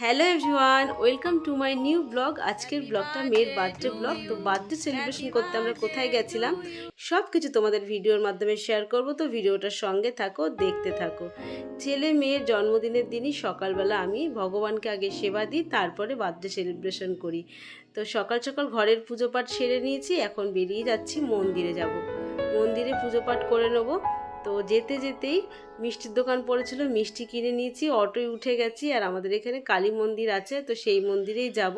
Hello everyone, welcome to my new blog. আজকের ব্লগটা মেয়ের বার্থডে ব্লগ। তো বার্থডে সেলিব্রেশন করতে আমরা কোথায় গেছিলাম সব কিছু তোমাদের ভিডিওর মাধ্যমে শেয়ার করব। তো ভিডিওটার সঙ্গে থাকো, দেখতে থাকো। ছেলে মেয়ের জন্মদিনের দিনই সকালবেলা আমি ভগবানকে আগে সেবা দিই, তারপরে বার্থডে সেলিব্রেশন করি। তো সকাল সকাল ঘরের পুজো পাঠ সেরে নিয়েছি, এখন বেরিয়ে যাচ্ছি, মন্দিরে যাব। মন্দিরে পুজো পাঠ করে নেবো। তো যেতে যেতেই মিষ্টির দোকান পড়েছিল, মিষ্টি কিনে নিয়েছি, অটোয় উঠে গেছি। আর আমাদের এখানে কালী মন্দির আছে, তো সেই মন্দিরেই যাব।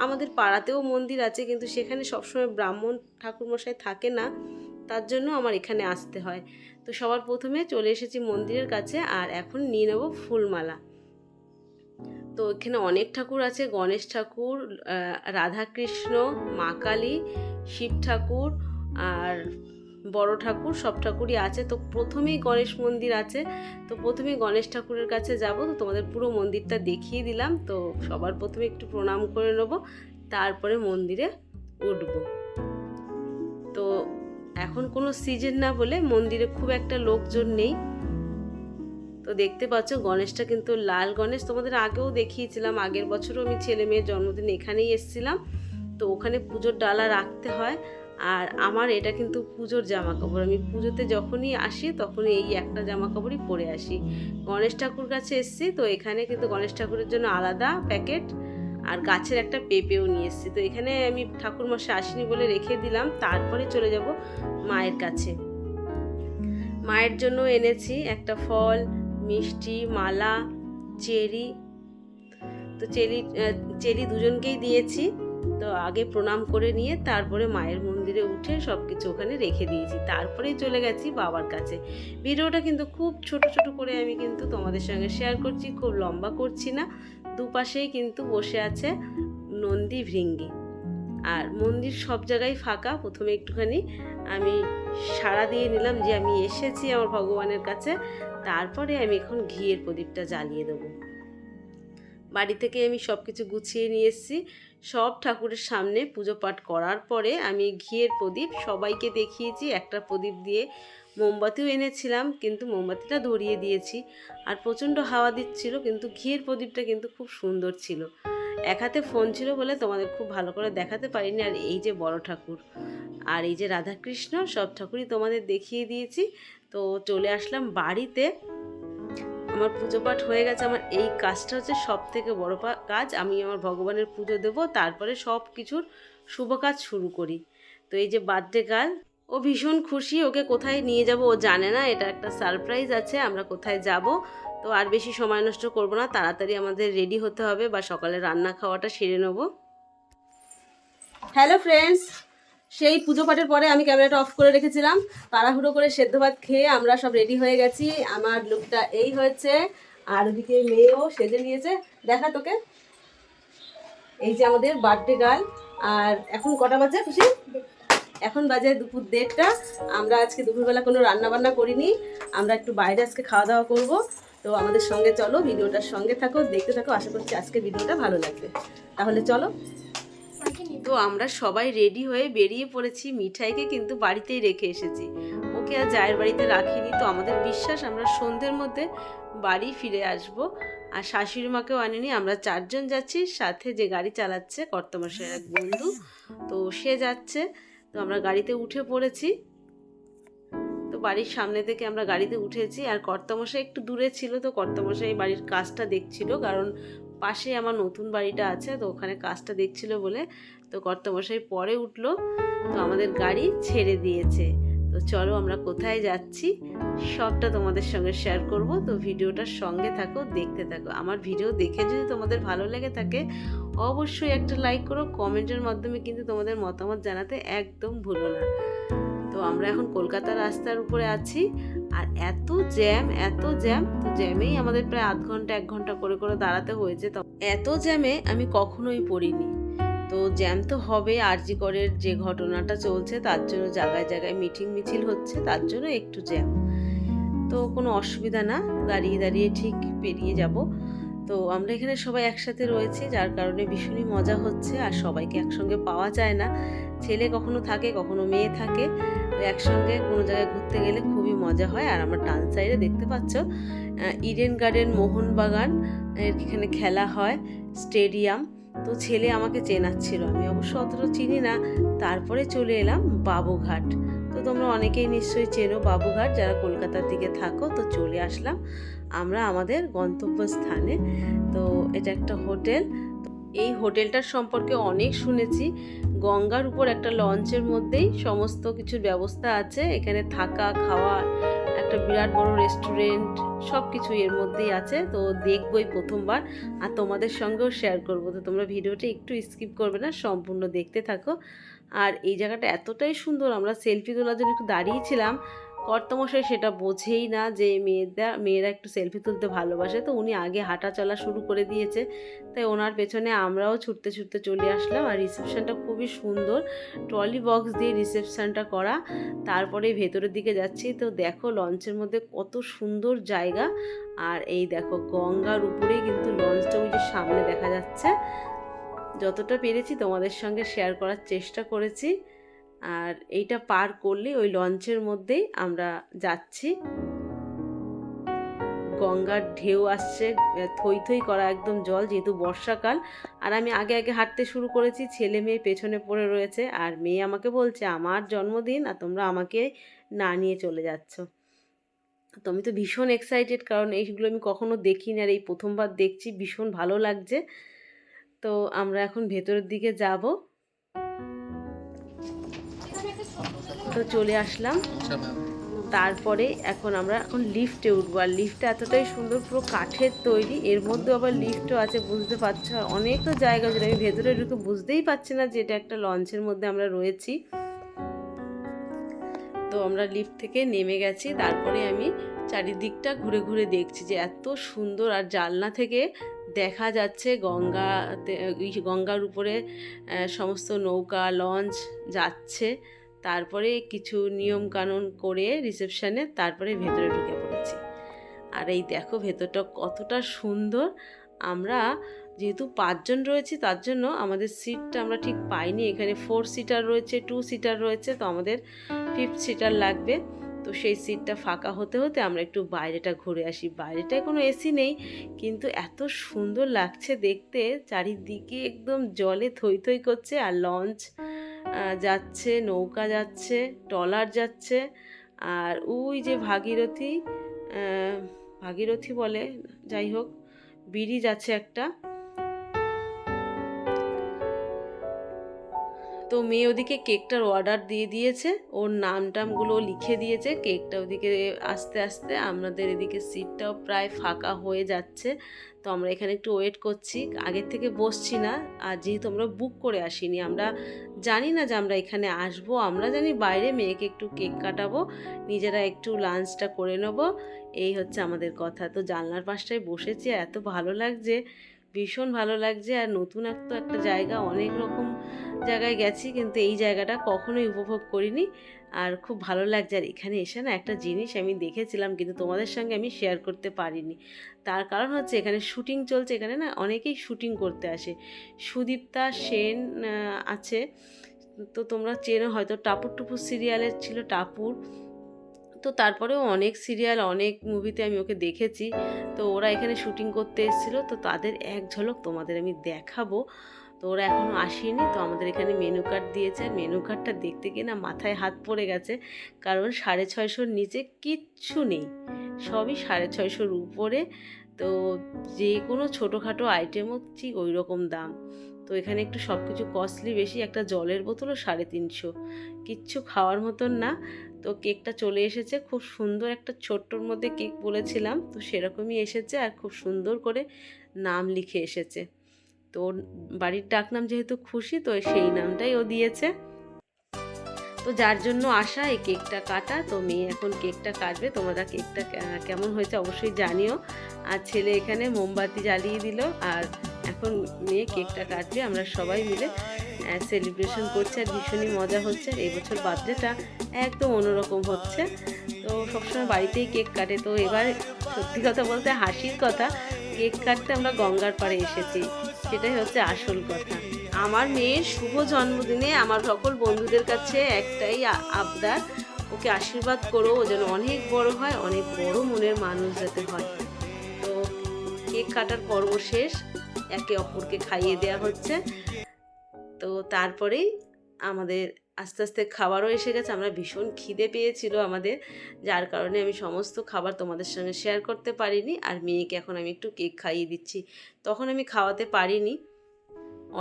আমাদের পাড়াতেও মন্দির আছে, কিন্তু সেখানে সবসময় ব্রাহ্মণ ঠাকুরমশাই থাকে না, তার জন্য আমার এখানে আসতে হয়। তো সবার প্রথমে চলে এসেছি মন্দিরের কাছে, আর এখন নিয়ে নেব ফুলমালা। তো এখানে অনেক ঠাকুর আছে, গণেশ ঠাকুর, রাধাকৃষ্ণ, মা কালী, শিব ঠাকুর আর বড় ঠাকুর, সব ঠাকুরই আছে। তো প্রথমেই গণেশ মন্দির আছে, তো প্রথমেই গণেশ ঠাকুরের কাছে যাব। তো তোমাদের পুরো মন্দিরটা দেখিয়ে দিলাম। তো সবার প্রথমে একটু প্রণাম করে নেব, তারপরে মন্দিরে উঠব। তো এখন কোনো সিজন না বলে মন্দিরে খুব একটা লোকজন নেই। তো দেখতে পাচ্ছ গণেশটা কিন্তু লাল গণেশ, তোমাদের আগেও দেখিয়েছিলাম। আগের বছরও আমি ছেলে মেয়ের জন্মদিন এখানেই এসেছিলাম। তো ওখানে পুজোর ডালা রাখতে হয়। আর আমার এটা কিন্তু পুজোর জামা কাপড়, আমি পুজোতে যখনই আসি তখনই এই একটা জামা কাপড়ই পরে আসি। গণেশ ঠাকুর কাছে এসেছি, তো এখানে কিন্তু গণেশ ঠাকুরের জন্য আলাদা প্যাকেট আর গাছের একটা পেঁপেও নিয়ে এসেছি। তো এখানে আমি ঠাকুর মশাই আসেনি বলে রেখে দিলাম, তারপরে চলে যাব মায়ের কাছে। মায়ের জন্য এনেছি একটা ফল, মিষ্টি, মালা, চেরি। তো চেরি দুজনকেই দিয়েছি। তো আগে প্রণাম করে নিয়ে তারপরে মায়ের মন্দিরে উঠে সব কিছু ওখানে রেখে দিয়েছি, তারপরেই চলে গেছি বাবার কাছে। ভিডিওটা কিন্তু খুব ছোট ছোট করে আমি কিন্তু তোমাদের সঙ্গে শেয়ার করছি, খুব লম্বা করছি না। দুপাশেই কিন্তু বসে আছে নন্দী ভৃঙ্গি, আর মন্দির সব জায়গায় ফাঁকা। প্রথমে একটুখানি আমি সাড়া দিয়ে নিলাম যে আমি এসেছি আমার ভগবানের কাছে। তারপরে আমি এখন ঘিয়ের প্রদীপটা জ্বালিয়ে দেবো। বাড়ি থেকে আমি সব কিছু গুছিয়ে নিয়ে এসেছি। সব ঠাকুরের সামনে পুজো পাঠ করার পরে আমি ঘিয়ের প্রদীপ সবাইকে দেখিয়েছি। একটা প্রদীপ দিয়ে মোমবাতিও এনেছিলাম, কিন্তু মোমবাতিটা ধরিয়ে দিয়েছি। আর প্রচণ্ড হাওয়া দিচ্ছিল, কিন্তু ঘিয়ের প্রদীপটা কিন্তু খুব সুন্দর ছিল। এক হাতে ফোন ছিল বলে তোমাদের খুব ভালো করে দেখাতে পারিনি। আর এই যে বড় ঠাকুর আর এই যে রাধাকৃষ্ণ, সব ঠাকুরই তোমাদের দেখিয়ে দিয়েছি। তো চলে আসলাম বাড়িতে। আমার পুজো পাঠ হয়ে গেছে। আমার এই কাজটা হচ্ছে সব থেকে বড় কাজ। আমি আমার ভগবানের পুজো দেব, তারপরে সব কিছুর শুভ কাজ শুরু করি। তো এই যে বার্থডে গার্ল, ও ভীষণ খুশি। ওকে কোথায় নিয়ে যাব ও জানে না, এটা একটা সারপ্রাইজ আছে আমরা কোথায় যাব। তো আর বেশি সময় নষ্ট করব না, তাড়াতাড়ি আমাদের রেডি হতে হবে বা সকালে রান্না খাওয়াটা সেরে নেব। হ্যালো ফ্রেন্ডস, সেই পুজো পাঠের পরে আমি ক্যামেরাটা অফ করে রেখেছিলাম। তাড়াহুড়ো করে সেদ্ধ ভাত খেয়ে আমরা সব রেডি হয়ে গেছি। আমার লুকটা এই হয়েছে, আর ওদিকে মেয়েও সেজে নিয়েছে। দেখা তোকে, এই যে আমাদের বার্থডে গার্ল। আর এখন কটা বাজে খুশি? এখন বাজে দুপুর 1:30টা। আমরা আজকে দুপুরবেলা কোনো রান্না বান্না করিনি, আমরা একটু বাইরে আজকে খাওয়া দাওয়া করবো। তো আমাদের সঙ্গে চলো, ভিডিওটার সঙ্গে থাকো, দেখতে থাকো। আশা করছি আজকে ভিডিওটা ভালো লাগবে। তাহলে চলো। তো আমরা সবাই রেডি হয়ে বেরিয়ে পড়েছি। মিঠাইকে কিন্তু বাড়িতেই রেখে এসেছি, ওকে আর জায়ের বাড়িতে রাখিনি। তো আমাদের বিশ্বাস আমরা সন্ধ্যের মধ্যে বাড়ি ফিরে আসব। আর শাশুড়ি মাকেও আনিনি, আমরা 4 জন যাচ্ছি। সাথে যে গাড়ি চালাচ্ছে কর্তামশাইয়ের এক বন্ধু, তো সে যাচ্ছে। তো আমরা গাড়িতে উঠে পড়েছি। তো বাড়ির সামনে থেকে আমরা গাড়িতে উঠেছি। আর কর্তামশাই একটু দূরে ছিল, তো কর্তামশাই বাড়ির কাজটা দেখছিল, কারণ পাশে আমার নতুন বাড়িটা আছে, তো ওখানে কাজটা দেখছিল বলে। তো কর্তামশাই পরে উঠলো, তো আমাদের গাড়ি ছেড়ে দিয়েছে। তো চলো আমরা কোথায় যাচ্ছি সবটা তোমাদের সঙ্গে শেয়ার করব। তো ভিডিওটার সঙ্গে থাকো, দেখতে থাকো। আমার ভিডিও দেখে যদি তোমাদের ভালো লেগে থাকে অবশ্যই একটা লাইক করো, কমেন্টের মাধ্যমে কিন্তু তোমাদের মতামত জানাতে একদম ভুলো না। তো আমরা এখন কলকাতা রাস্তার উপরে আছি, আর এত জ্যাম এত জ্যাম, তো জ্যামেই আমাদের প্রায় আধ ঘন্টা 1 ঘন্টা করে করে দাঁড়াতে হয়েছে। তো এত জ্যামে আমি কখনোই পড়িনি। তো জ্যাম তো হবে, আরজি করের যে ঘটনাটা চলছে তার জন্য জায়গায় জায়গায় মিটিং মিছিল হচ্ছে, তার জন্য একটু জ্যাম। তো কোনো অসুবিধা না, দাঁড়িয়ে দাঁড়িয়ে ঠিক পেরিয়ে যাব। তো আমরা এখানে সবাই একসাথে রয়েছি, যার কারণে ভীষণই মজা হচ্ছে। আর সবাইকে একসঙ্গে পাওয়া যায় না, ছেলে কখনো থাকে কখনো মেয়ে থাকে। তো একসঙ্গে কোনো জায়গায় ঘুরতে গেলে খুবই মজা হয়। আর আমার ডান সাইডে দেখতে পাচ্ছ ইডেন গার্ডেন মোহনবাগান এখানে খেলা হয়, স্টেডিয়াম। তো ছেলে আমাকে চেনাচ্ছিল, আমি অবশ্য অতটা চিনি না। তারপরে চলে এলাম বাবুঘাট। তো তোমরা অনেকেই নিশ্চয়ই চেনো বাবুঘাট, যারা কলকাতার দিকে থাকো। তো চলে আসলাম আমরা আমাদের গন্তব্যস্থানে। তো এটা একটা হোটেল। এই হোটেলটার সম্পর্কে অনেক শুনেছি। গঙ্গার উপর একটা লঞ্চের মধ্যেই সমস্ত কিছুর ব্যবস্থা আছে। এখানে থাকা খাওয়া, একটা বিরাট বড় রেস্টুরেন্ট, সব কিছু এর মধ্যেই আছে। তো দেখবই প্রথমবার, আর তোমাদের সঙ্গেও শেয়ার করবো। তো তোমরা ভিডিওটা একটু স্কিপ করবে না, সম্পূর্ণ দেখতে থাকো। আর এই জায়গাটা এতটাই সুন্দর, আমরা সেলফি তোলার জন্য একটু দাঁড়িয়েছিলাম। কর্তামশাই সেটা বোঝেই না যে মেয়েরা একটু সেলফি তুলতে ভালোবাসে। তো উনি আগে হাঁটা চলা শুরু করে দিয়েছে, তাই ওনার পেছনে আমরাও ছুটতে ছুটতে চলে আসলাম। আর রিসেপশনটা খুবই সুন্দর, ট্রলি বক্স দিয়ে রিসেপশনটা করা। তারপরে ভেতরের দিকে যাচ্ছি, তো দেখো লঞ্চের মধ্যে কত সুন্দর জায়গা। আর এই দেখো গঙ্গার উপরেই কিন্তু লঞ্চটা ওই যে সামনে দেখা যাচ্ছে। যতটা পেরেছি তোমাদের সঙ্গে শেয়ার করার চেষ্টা করেছি। আর এইটা পার করলে ওই লঞ্চের মধ্যেই আমরা যাচ্ছি। গঙ্গার ঢেউ আসছে, থই থই করা একদম জল, যেহেতু বর্ষাকাল। আর আমি আগে আগে হাঁটতে শুরু করেছি, ছেলে মেয়ে পেছনে পড়ে রয়েছে। আর মেয়ে আমাকে বলছে আমার জন্মদিন আর তোমরা আমাকে না নিয়ে চলে যাচ্ছ। তো আমি তো ভীষণ এক্সাইটেড, কারণ এইগুলো আমি কখনো দেখিনি, আর এই প্রথমবার দেখছি, ভীষণ ভালো লাগছে। তো আমরা এখন ভেতরের দিকে যাব। তো চলে আসলাম। তারপরে এখন লিফটে উঠবো। আর লিফটটা এতটাই সুন্দর, পুরো কাঠের তৈরি, এর মধ্যে আবার লিফটও আছে, বুঝতে পারছো। আর অনেক তো জায়গা যেটা আমি ভেতরে ঢুকে বুঝতেই পারছি না যে এটা একটা লঞ্চের মধ্যে আমরা রয়েছি। তো আমরা লিফট থেকে নেমে গেছি। তারপরে আমি চারিদিকটা ঘুরে ঘুরে দেখছি যে এত সুন্দর। আর জানলা থেকে দেখা যাচ্ছে গঙ্গার উপরে সমস্ত নৌকা লঞ্চ যাচ্ছে। তারপরে কিছু নিয়ম কানুন করে রিসেপশনে তারপরে ভেতরে ঢুকে পড়েছি। আর এই দেখো ভেতরটা কতটা সুন্দর। আমরা যেহেতু 5 জন রয়েছি, তার জন্য আমাদের সিটটা আমরা ঠিক পাইনি। এখানে 4 সিটার রয়েছে, 2 সিটার রয়েছে, তো আমাদের 5th সিটার লাগবে। তো সেই সিটটা ফাঁকা হতে হতে আমরা একটু বাইরেটা ঘুরে আসি। বাইরেটায় কোনো এসি নেই, কিন্তু এত সুন্দর লাগছে দেখতে। চারিদিকে একদম জলে থই থই করছে, আর লঞ্চ যাচ্ছে, নৌকা যাচ্ছে, ট্রলার যাচ্ছে। আর ওই যে ভাগীরথী বলে, যাই হোক, ব্রিজ আছে একটা। তো মেয়ে ওদিকে কেকটার অর্ডার দিয়ে দিয়েছে, ওর নামটামগুলো লিখে দিয়েছে। কেকটা ওদিকে আস্তে আস্তে, আমাদের এদিকে সিটটাও প্রায় ফাঁকা হয়ে যাচ্ছে। তো আমরা এখানে একটু ওয়েট করছি, আগের থেকে বসছি না। আর যেহেতু আমরা বুক করে আসিনি, আমরা জানি না যে আমরা এখানে আসবো। আমরা জানি বাইরে মেয়েকে একটু কেক কাটাবো, নিজেরা একটু লাঞ্চটা করে নেবো, এই হচ্ছে আমাদের কথা। তো জানলার পাশটায় বসেছি, এত ভালো লাগছে, ভীষণ ভালো লাগছে। আর নতুন একটা জায়গা, অনেক রকম জায়গায় গেছি, কিন্তু এই জায়গাটা কখনোই উপভোগ করিনি। আর খুব ভালো লাগছে। আর এখানে এসে না একটা জিনিস আমি দেখেছিলাম, কিন্তু তোমাদের সঙ্গে আমি শেয়ার করতে পারিনি। তার কারণ হচ্ছে এখানে শুটিং চলছে, এখানে না অনেকেই শুটিং করতে আসে। সুদীপ্তা সেন আছে, তো তোমরা চেনো হয়তো, টাপুর টুপুর সিরিয়ালের ছিল টাপুর। তো তারপরেও অনেক সিরিয়াল, অনেক মুভিতে আমি ওকে দেখেছি। তো ওরা এখানে শুটিং করতে এসেছিলো, তো তাদের এক ঝলক তোমাদের আমি দেখাবো। তো ওরা এখনও আসেনি। তো আমাদের এখানে মেনু কার্ড দিয়েছে, আর মেনু কার্ডটা দেখতে গিয়ে না মাথায় হাত পড়ে গেছে, কারণ 650-র নিচে কিচ্ছু নেই, সবই 650-র উপরে। তো যে কোনো ছোটোখাটো আইটেমও ঠিক ওই রকম দাম। তো এখানে একটু সব কিছু কস্টলি বেশি। একটা জলের বোতলও 350, কিচ্ছু খাওয়ার মতন না। তো কেকটা চলে এসেছে, খুব সুন্দর একটা ছোট্টর মধ্যে কেক বলেছিলাম, তো সেরকমই এসেছে। আর খুব সুন্দর করে নাম লিখে এসেছে। তো বাড়ির ডাকনাম যেহেতু খুশি, তো সেই নামটাই ও দিয়েছে। তো যার জন্য আসা এই কেকটা কাটা। তো মেয়ে এখন কেকটা কাটবে। তোমরা কেকটা কেমন হয়েছে অবশ্যই জানিও। আর ছেলে এখানে মোমবাতি জ্বালিয়ে দিল, আর এখন মেয়ে কেকটা কাটবে। আমরা সবাই মিলে সেলিব্রেশন করছে, আর ভীষণই মজা হচ্ছে। আর এবছর বার্থডেটা একদম অন্যরকম হচ্ছে। তো সবসময় বাড়িতেই কেক কাটে। তো এবার সত্যি কথা বলতে হাসির কথা, কেক কাটতে আমরা গঙ্গার পাড়ে এসেছি, সেটাই হচ্ছে আসল কথা। আমার মেয়ের শুভ জন্মদিনে আমার সকল বন্ধুদের কাছে একটাই আবদার, ওকে আশীর্বাদ করো, ও যেন অনেক বড় হয়, অনেক বড় মনের মানুষ যাতে হয়। কেক কাটার পর্ব শেষ, একে অপরকে খাইয়ে দেওয়া হচ্ছে। তো তারপরেই আমাদের আস্তে আস্তে খাবারও এসে গেছে। আমরা ভীষণ খিদে পেয়েছিল আমাদের, যার কারণে আমি সমস্ত খাবার তোমাদের সঙ্গে শেয়ার করতে পারিনি। আর মেয়েকে এখন আমি একটু কেক খাইয়ে দিচ্ছি, তখন আমি খাওয়াতে পারিনি।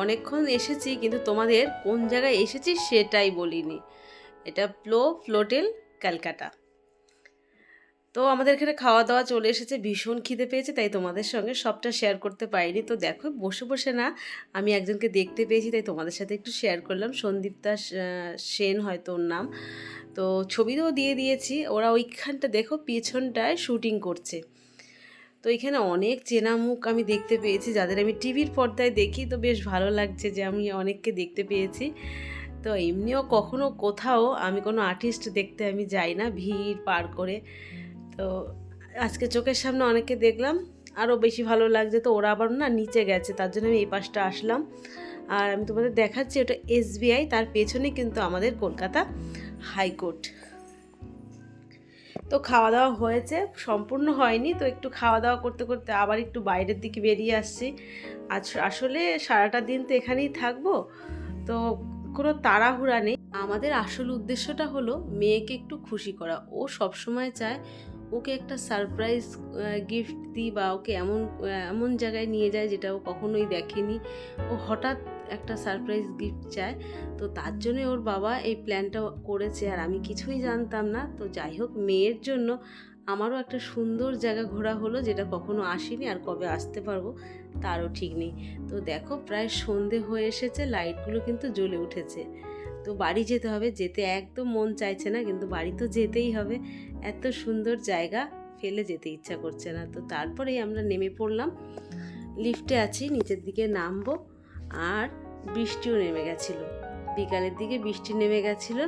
অনেকক্ষণ এসেছি কিন্তু তোমাদের কোন জায়গায় এসেছি সেটাই বলিনি। এটা ফ্লোটেল ক্যালকাটা। তো আমাদের এখানে খাওয়া দাওয়া চলে এসেছে, ভীষণ খিদে পেয়েছে, তাই তোমাদের সঙ্গে সবটা শেয়ার করতে পারিনি। তো দেখো বসে বসে না আমি একজনকে দেখতে পেয়েছি, তাই তোমাদের সাথে একটু শেয়ার করলাম। সন্দীপ্তা সেন হয়তো ওর নাম। তো ছবিও দিয়ে দিয়েছি। ওরা ওইখানটা দেখো পিছনটায় শুটিং করছে। তো এখানে অনেক চেনা মুখ আমি দেখতে পেয়েছি, যাদের আমি টিভির পর্দায় দেখি। তো বেশ ভালো লাগছে যে আমি অনেককে দেখতে পেয়েছি। তো এমনিও কখনো কোথাও আমি কোনো আর্টিস্ট দেখতে আমি যাই না ভিড় পার করে। তো আজকে চোখের সামনে অনেককে দেখলাম, আরও বেশি ভালো লাগছে। তো ওরা আবার না নিচে গেছে, তার জন্য আমি এই পাশটা আসলাম। আর আমি তোমাদের দেখাচ্ছি, ওটা SBI, তার পেছনে কিন্তু আমাদের কলকাতা হাইকোর্ট। তো খাওয়া দাওয়া হয়েছে, সম্পূর্ণ হয়নি। তো একটু খাওয়া দাওয়া করতে করতে আবার একটু বাইরের দিকে বেরিয়ে আসছি। আসলে সারাটা দিন তো এখানেই থাকবো, তো কোনো তাড়াহুড়া নেই। আমাদের আসল উদ্দেশ্যটা হলো মেয়েকে একটু খুশি করা। ও সবসময় চায় ওকে একটা সারপ্রাইজ গিফট দিই, বা ওকে এমন জায়গায় নিয়ে যায় যেটা ও কখনোই দেখেনি। ও হঠাৎ একটা সারপ্রাইজ গিফট চায়। তো তার জন্যে ওর বাবা এই প্ল্যানটা করেছে, আর আমি কিছুই জানতাম না। তো যাই হোক, মেয়ের জন্য আমারও একটা সুন্দর জায়গা ঘোরা হলো, যেটা কখনো আসিনি, আর কবে আসতে পারবো তারও ঠিক নেই। তো দেখো প্রায় সন্ধে হয়ে এসেছে, লাইটগুলো কিন্তু জ্বলে উঠেছে। তো বাড়ি যেতে হবে, যেতে একদম মন চাইছে না, কিন্তু বাড়ি তো যেতেই হবে। এত সুন্দর জায়গা ফেলে যেতে ইচ্ছা করছে না। তো তারপরেই আমরা নেমে পড়লাম, লিফটে আছি, নিচের দিকে নামবো। আর বৃষ্টিও নেমে গেছিলো, বিকালের দিকে বৃষ্টি নেমে গেছিলো।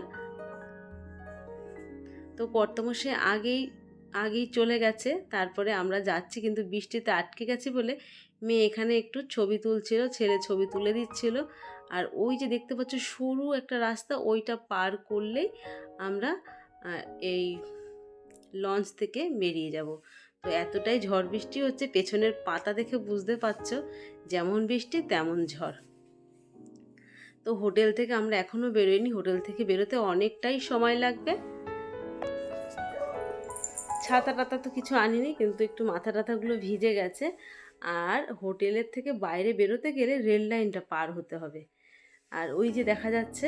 তো কর্তামশাই আগেই চলে গেছে। তারপরে আমরা যাচ্ছি, কিন্তু বৃষ্টিতে আটকে গেছি বলে মেয়ে এখানে একটু ছবি তুলছিল, ছেলে ছবি তুলে দিচ্ছিল। আর ওই যে দেখতে পাচ্ছ সরু একটা রাস্তা, ওইটা পার করলেই আমরা এই লঞ্চ থেকে বেরিয়ে যাব। তো এতটাই ঝড় বৃষ্টি হচ্ছে, পেছনের পাতা দেখে বুঝতে পারছো যেমন বৃষ্টি তেমন ঝড়। তো হোটেল থেকে আমরা এখনও বেরোইনি, হোটেল থেকে বেরোতে অনেকটাই সময় লাগবে। ছাতা টাতা তো কিছু আনিনি, কিন্তু একটু মাথা টাথাগুলো ভিজে গেছে। আর হোটেলের থেকে বাইরে বেরোতে গেলে রেল লাইনটা পার হতে হবে। আর ওই যে দেখা যাচ্ছে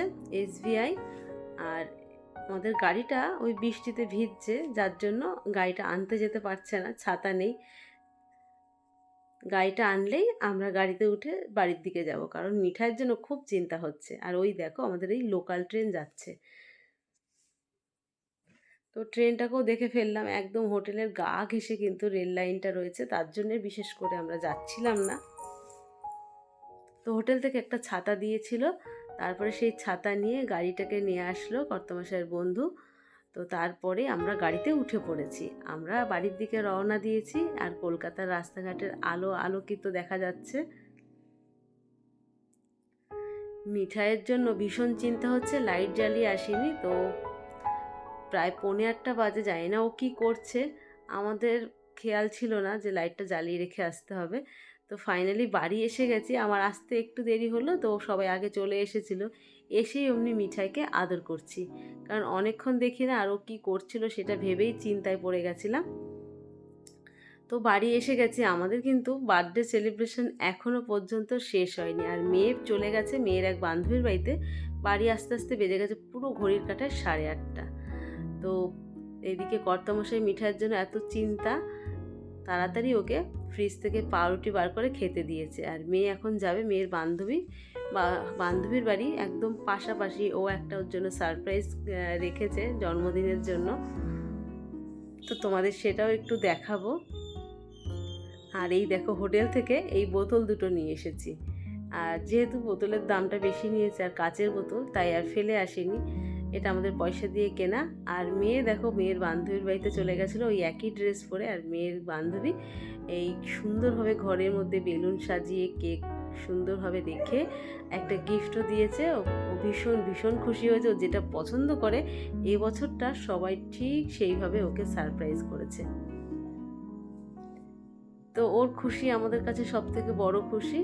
SBI, আর আমাদের গাড়িটা ওই বৃষ্টিতে ভিজছে, যার জন্য গাড়িটা আনতে যেতে পারছে না, ছাতা নেই। গাড়িটা আনলেই আমরা গাড়িতে উঠে বাড়ির দিকে যাব, কারণ মিঠাইয়ের জন্য খুব চিন্তা হচ্ছে। আর ওই দেখো আমাদের এই লোকাল ট্রেন যাচ্ছে। তো ট্রেনটাকেও দেখে ফেললাম, একদম হোটেলের গা ঘেঁষে কিন্তু রেল লাইনটা রয়েছে, তার জন্য বিশেষ করে আমরা যাচ্ছিলাম না। তো হোটেল থেকে একটা ছাতা দিয়েছিল, তারপরে সেই ছাতা নিয়ে গাড়িটাকে নিয়ে আসলো কর্তামশাইয়ের বন্ধু। তো তারপরে আমরা গাড়িতে উঠে পড়েছি, আমরা বাড়ির দিকে রওনা দিয়েছি। আর কলকাতার রাস্তাঘাটের আলোকিত দেখা যাচ্ছে। মিঠাইয়ের জন্য ভীষণ চিন্তা হচ্ছে, লাইট জ্বালিয়ে আসিনি। তো প্রায় 8:45 বাজে, জানি না ও কী করছে, আমাদের খেয়াল ছিল না যে লাইটটা জ্বালিয়ে রেখে আসতে হবে। তো ফাইনালি বাড়ি এসে গেছি, আমার আসতে একটু দেরি হলো, তো সবাই আগে চলে এসেছিল। এসেই অমনি মিঠাইকে আদর করছি, কারণ অনেকক্ষণ দেখি না, আর ও কী করছিল সেটা ভেবেই চিন্তায় পড়ে গেছিলাম। তো বাড়ি এসে গেছি। আমাদের কিন্তু বার্থডে সেলিব্রেশন এখনও পর্যন্ত শেষ হয়নি, আর মেয়ে চলে গেছে মেয়ের এক বান্ধবীর বাড়িতে। বাড়ি আস্তে আস্তে বেজে গেছে পুরো ঘড়ির কাঁটায় 8:30। তো এদিকে কর্তামশাই মিঠাইয়ের জন্য এত চিন্তা, তাড়াতাড়ি ওকে ফ্রিজ থেকে পাউরুটি বার করে খেতে দিয়েছে। আর মেয়ে এখন যাবে মেয়ের বান্ধবীর বাড়ি, একদম পাশাপাশি। ও একটা ওর জন্য সারপ্রাইজ রেখেছে জন্মদিনের জন্য, তো তোমাদের সেটাও একটু দেখাবো। আর এই দেখো হোটেল থেকে এই বোতল দুটো নিয়ে এসেছি। আর যেহেতু বোতলের দামটা বেশি নিয়েছে, আর কাচের বোতল, তাই আর ফেলে আসিনি। এটা আমাদের পয়সা দিয়ে কেনা। আর মেয়ে দেখো মেয়ের বান্ধবীর বাড়িতে চলে গেছিলো ওই একই ড্রেস পরে। আর মেয়ের বান্ধবী এই সুন্দরভাবে ঘরের মধ্যে বেলুন সাজিয়ে কেক সুন্দরভাবে রেখে একটা গিফটও দিয়েছে। ও ভীষণ ভীষণ খুশি হয়েছে, ও যেটা পছন্দ করে এই বছরটা সবাই ঠিক সেইভাবে ওকে সারপ্রাইজ করেছে। তো ওর খুশি আমাদের কাছে সব থেকে বড় খুশি।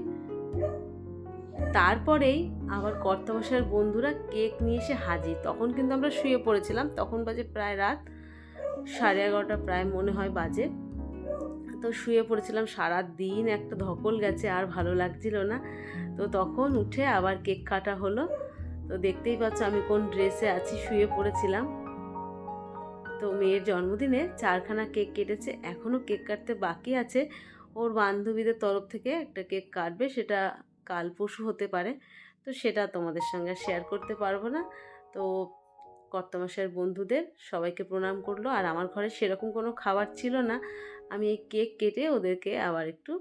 তারপরেই আবার কর্তামশাইয়ের বন্ধুরা কেক নিয়ে এসে হাজির। তখন কিন্তু আমরা শুয়ে পড়েছিলাম, তখন বাজে প্রায় রাত 11:30 প্রায় মনে হয় বাজে। তো শুয়ে পড়েছিলাম, সারা দিন একটা ধকল গেছে, আর ভালো লাগছিল না। তো তখন উঠে আবার কেক কাটা হলো। তো দেখতেই পাচ্ছ আমি কোন ড্রেসে আছি, শুয়ে পড়েছিলাম। তো মেয়ের জন্মদিনে 4খানা কেক কেটেছে, এখনও কেক কাটতে বাকি আছে। ওর বান্ধবীদের তরফ থেকে একটা কেক কাটবে, সেটা কাল পরশু হতে পারে। তো সেটা তোমাদের সঙ্গে শেয়ার করতে পারবো না। তো কর্তামশাইয়ের বন্ধুদের সবাইকে প্রণাম করলো। আর আমার ঘরে সেরকম কোনো খাবার ছিল না, আমি এই কেক কেটে ওদেরকে আবার একটু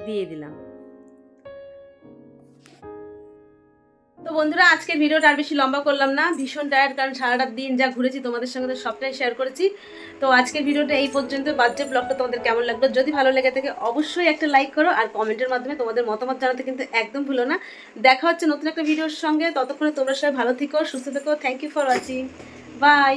দিয়ে দিলাম। তো বন্ধুরা, আজকের ভিডিওটা আর বেশি লম্বা করলাম না, ভীষণ টায়ার্ড, কারণ সারাটা দিন যা ঘুরেছি তোমাদের সঙ্গে তো সবটাই শেয়ার করেছি। তো আজকের ভিডিওটা এই পর্যন্ত। বার্থডে ব্লগটা তোমাদের কেমন লাগলো, যদি ভালো লেগে থাকে অবশ্যই একটা লাইক করো, আর কমেন্টের মাধ্যমে তোমাদের মতামত জানাতে কিন্তু একদম ভুলো না। দেখা হচ্ছে নতুন একটা ভিডিওর সঙ্গে, ততক্ষণে তোমরা সবাই ভালো থেকো, সুস্থ থেকো। Thank you for watching, by.